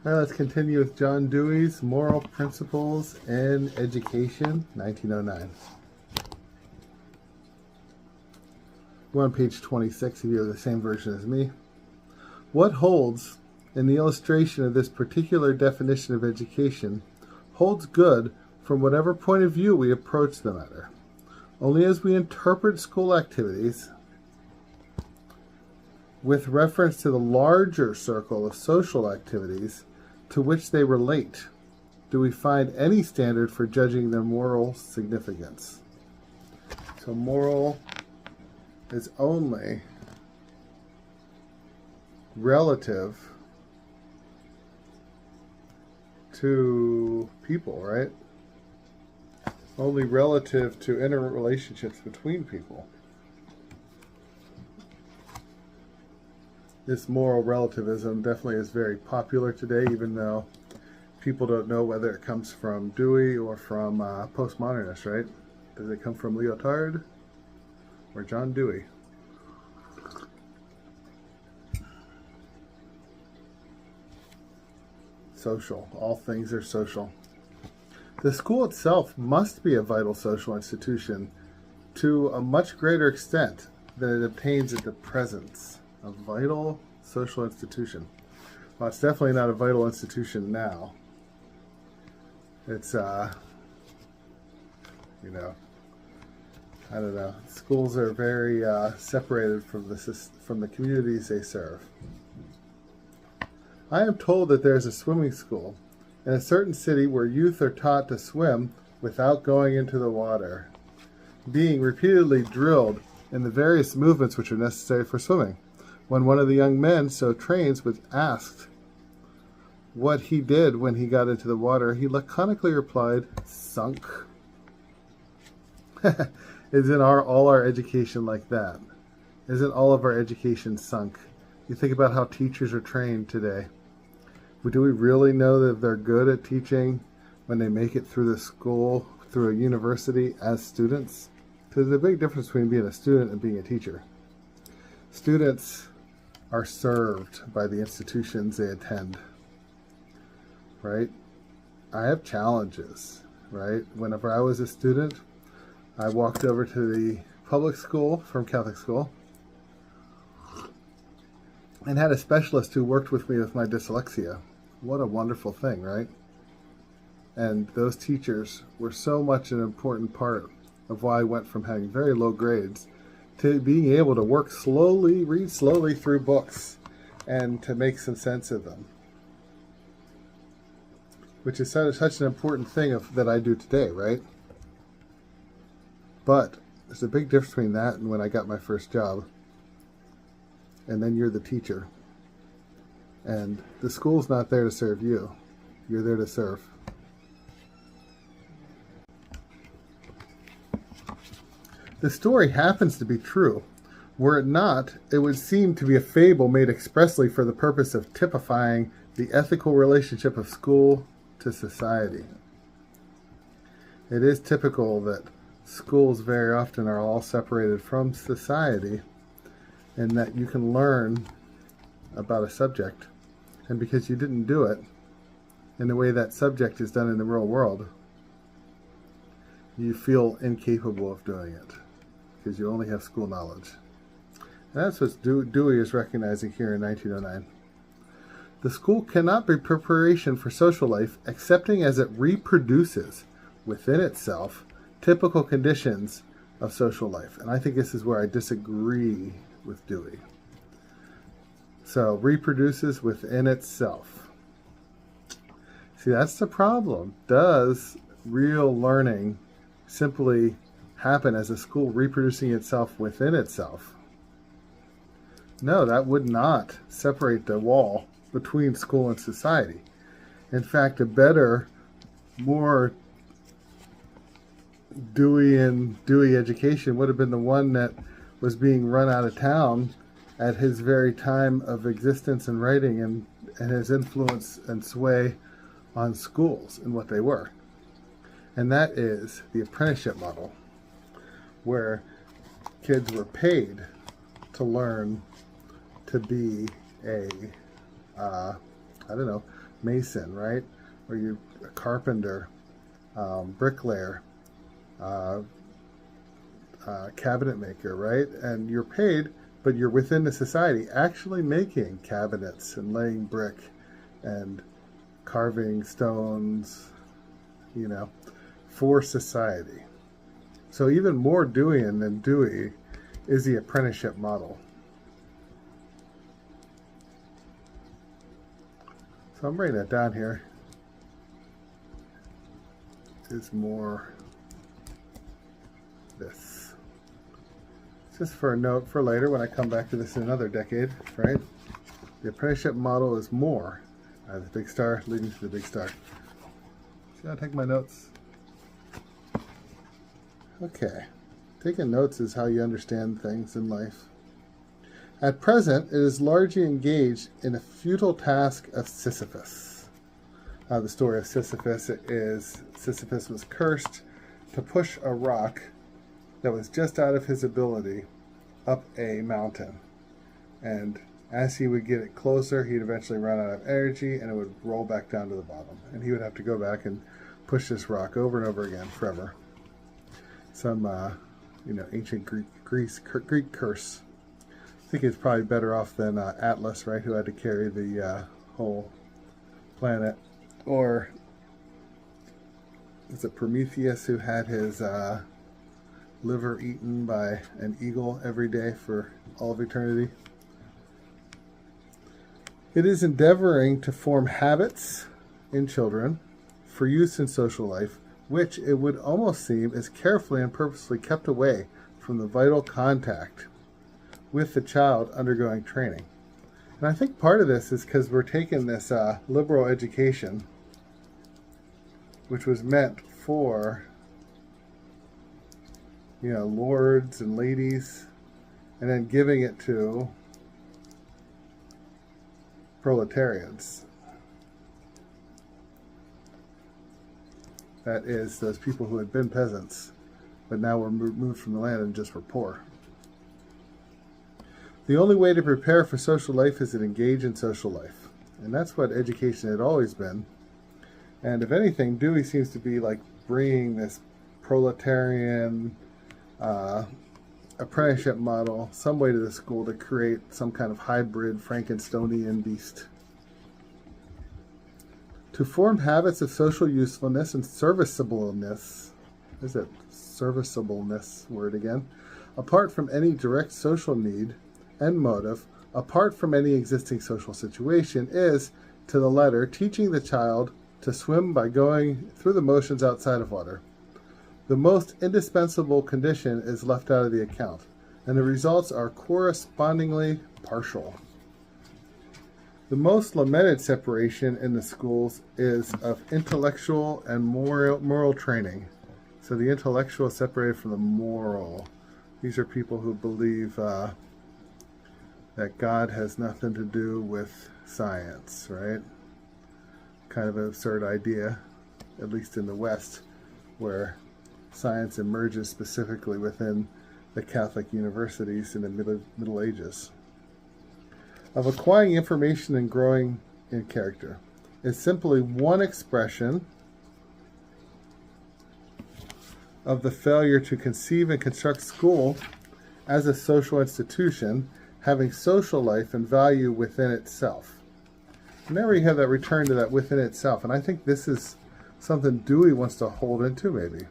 All right, let's continue with John Dewey's Moral Principles in Education, 1909. We're on page 26 if you have the same version as me. What holds in the illustration of this particular definition of education holds good from whatever point of view we approach the matter. Only as we interpret school activities with reference to the larger circle of social activities to which they relate do we find any standard for judging their moral significance. So moral is only relative to people, right? Only relative to interrelationships between people. This moral relativism definitely is very popular today, even though people don't know whether it comes from Dewey or from postmodernists, right? Does it come from Lyotard or John Dewey? Social. All things are social. The school itself must be a vital social institution to a much greater extent than it obtains at the presence. A vital social institution. Well, it's definitely not a vital institution now. It's, I don't know. Schools are very separated from the communities they serve. I am told that there is a swimming school in a certain city where youth are taught to swim without going into the water, being repeatedly drilled in the various movements which are necessary for swimming. When one of the young men so trained was asked what he did when he got into the water, he laconically replied, "Sunk." Isn't all our education like that? Isn't all of our education sunk? You think about how teachers are trained today. Do we really know that they're good at teaching when they make it through the school, through a university as students? Because there's a big difference between being a student and being a teacher. Students are served by the institutions they attend, right? I have challenges, right? Whenever I was a student, I walked over to the public school from Catholic school and had a specialist who worked with me with my dyslexia. What a wonderful thing, right? And those teachers were so much an important part of why I went from having very low grades to being able to work slowly, read slowly through books, and to make some sense of them. Which is such an important thing that I do today, right? But there's a big difference between that and when I got my first job. And then you're the teacher. And the school's not there to serve you. You're there to serve. The story happens to be true. Were it not, it would seem to be a fable made expressly for the purpose of typifying the ethical relationship of school to society. It is typical that schools very often are all separated from society, and that you can learn about a subject, and because you didn't do it in the way that subject is done in the real world, you feel incapable of doing it because you only have school knowledge. And that's what Dewey is recognizing here in 1909. The school cannot be preparation for social life excepting as it reproduces within itself typical conditions of social life. And I think this is where I disagree with Dewey. So, reproduces within itself. See, that's the problem. Does real learning simply happen as a school reproducing itself within itself? No, that would not separate the wall between school and society. In fact, a better, more Dewey education would have been the one that was being run out of town at his very time of existence and writing, and his influence and sway on schools and what they were. And that is the apprenticeship model, where kids were paid to learn to be mason, right? Or you're a carpenter, bricklayer, cabinet maker, right? And you're paid, but you're within the society actually making cabinets and laying brick and carving stones, for society. So even more Deweyan than Dewey is the apprenticeship model. So I'm writing that down here. Is more this. Just for a note for later when I come back to this in another decade, right? The apprenticeship model is more. The big star leading to the big star. See how I take my notes? Okay. Taking notes is how you understand things in life. At present, it is largely engaged in a futile task of Sisyphus. The story of Sisyphus is Sisyphus was cursed to push a rock that was just out of his ability up a mountain. And as he would get it closer, he'd eventually run out of energy and it would roll back down to the bottom. And he would have to go back and push this rock over and over again forever. Some, ancient Greek curse. I think it's probably better off than Atlas, right, who had to carry the whole planet. Or is it Prometheus who had his liver eaten by an eagle every day for all of eternity? It is endeavoring to form habits in children for use in social life, which it would almost seem is carefully and purposely kept away from the vital contact with the child undergoing training. And I think part of this is because we're taking this liberal education, which was meant for, lords and ladies, and then giving it to proletarians. That is, those people who had been peasants, but now were moved from the land and just were poor. The only way to prepare for social life is to engage in social life. And that's what education had always been. And if anything, Dewey seems to be like bringing this proletarian apprenticeship model some way to the school to create some kind of hybrid Frankensteinian beast. To form habits of social usefulness and serviceableness, is it serviceableness word again, apart from any direct social need and motive, apart from any existing social situation, is, to the letter, teaching the child to swim by going through the motions outside of water. The most indispensable condition is left out of the account, and the results are correspondingly partial. The most lamented separation in the schools is of intellectual and moral training. So the intellectual is separated from the moral. These are people who believe that God has nothing to do with science, right? Kind of an absurd idea, at least in the West, where science emerges specifically within the Catholic universities in the Middle Ages. Of acquiring information and growing in character is simply one expression of the failure to conceive and construct school as a social institution having social life and value within itself. And there we have that return to that within itself. And I think this is something Dewey wants to hold into, maybe.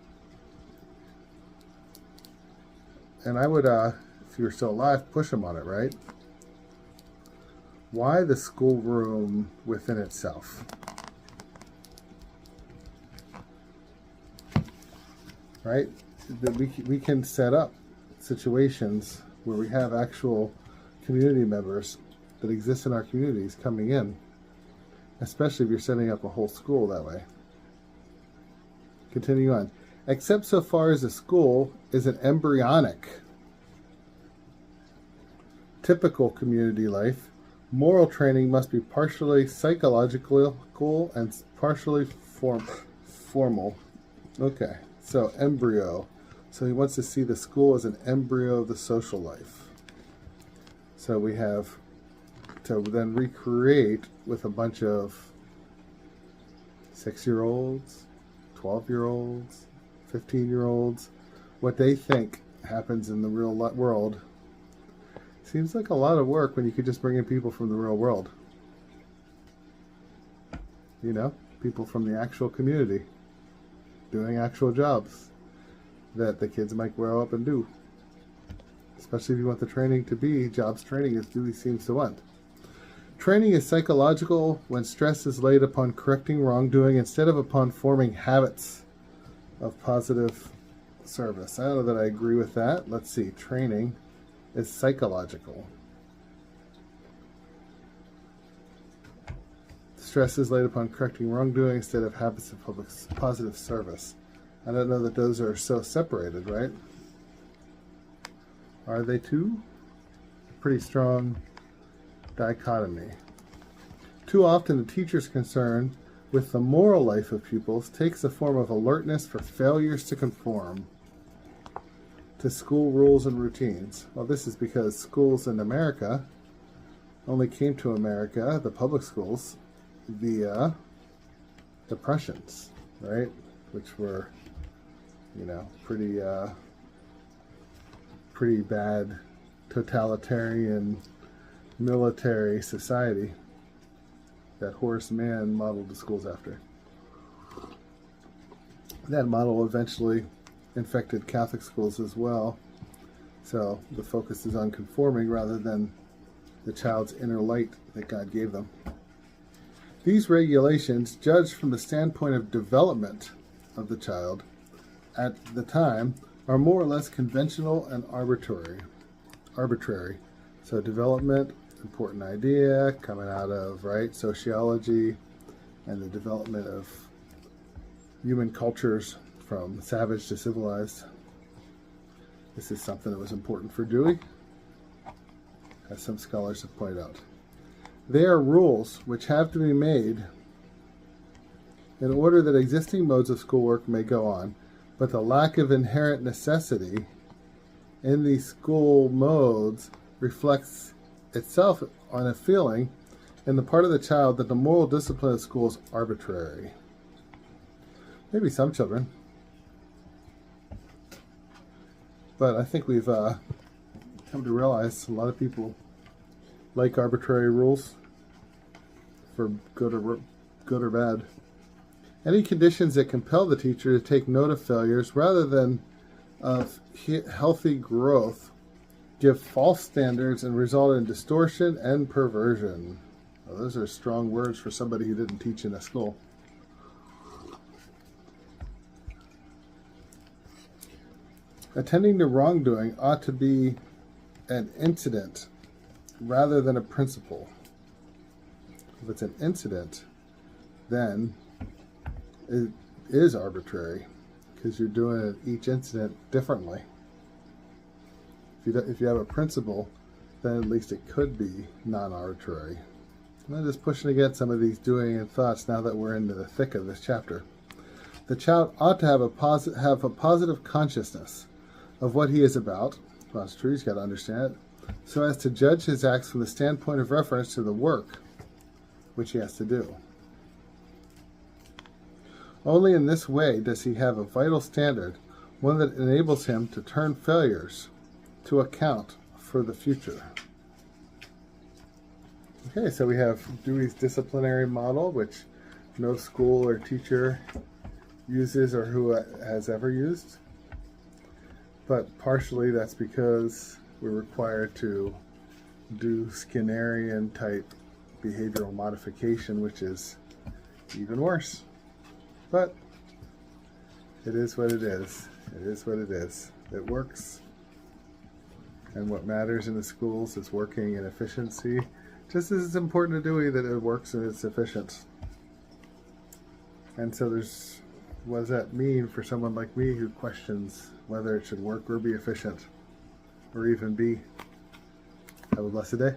And I would, if you were still alive, push him on it, right? Why the schoolroom within itself? Right? We can set up situations where we have actual community members that exist in our communities coming in, especially if you're setting up a whole school that way. Continue on. Except so far as the school is an embryonic, typical community life, moral training must be partially psychological and partially formal. Okay, so embryo. So he wants to see the school as an embryo of the social life. So we have to then recreate with a bunch of 6-year-olds, 12-year-olds, 15-year-olds, what they think happens in the real world. Seems like a lot of work when you could just bring in people from the real world. You know, people from the actual community doing actual jobs that the kids might grow up and do. Especially if you want the training to be jobs training, as Dewey seems to want. Training is psychological when stress is laid upon correcting wrongdoing instead of upon forming habits of positive service. I don't know that I agree with that. Let's see. Training is psychological. Stress is laid upon correcting wrongdoing instead of habits of positive service. I don't know that those are so separated, right? Are they two? Pretty strong dichotomy. Too often the teacher's concern with the moral life of pupils takes the form of alertness for failures to conform to school rules and routines. Well, this is because schools in America only came to America, the public schools, via the Prussians, right? Which were, you know, pretty bad totalitarian military society that Horace Mann modeled the schools after. That model eventually infected Catholic schools as well. So the focus is on conforming rather than the child's inner light that God gave them. These regulations, judged from the standpoint of development of the child at the time, are more or less conventional and arbitrary. So development, important idea, coming out of, right, sociology and the development of human cultures from savage to civilized. This is something that was important for Dewey, as some scholars have pointed out. They are rules which have to be made in order that existing modes of schoolwork may go on, but the lack of inherent necessity in these school modes reflects itself on a feeling in the part of the child that the moral discipline of school is arbitrary. Maybe some children. But I think we've come to realize a lot of people like arbitrary rules for good or bad. Any conditions that compel the teacher to take note of failures rather than of healthy growth give false standards and result in distortion and perversion. Well, those are strong words for somebody who didn't teach in a school. Attending to wrongdoing ought to be an incident rather than a principle. If it's an incident, then it is arbitrary because you're doing each incident differently. If you have a principle, then at least it could be non-arbitrary. I'm just pushing against some of these doing and thoughts now that we're into the thick of this chapter. The child ought to have a positive consciousness of what he is about. Well, that's true, he's got to understand it, so as to judge his acts from the standpoint of reference to the work which he has to do. Only in this way does he have a vital standard, one that enables him to turn failures to account for the future. Okay, so we have Dewey's disciplinary model, which no school or teacher uses or who has ever used. But partially that's because we're required to do Skinnerian type behavioral modification, which is even worse. But it is what it is. It is what it is. It works. And what matters in the schools is working and efficiency. Just as it's important to Dewey that it works and it's efficient. And so what does that mean for someone like me who questions whether it should work or be efficient? Or even be? Have a blessed day.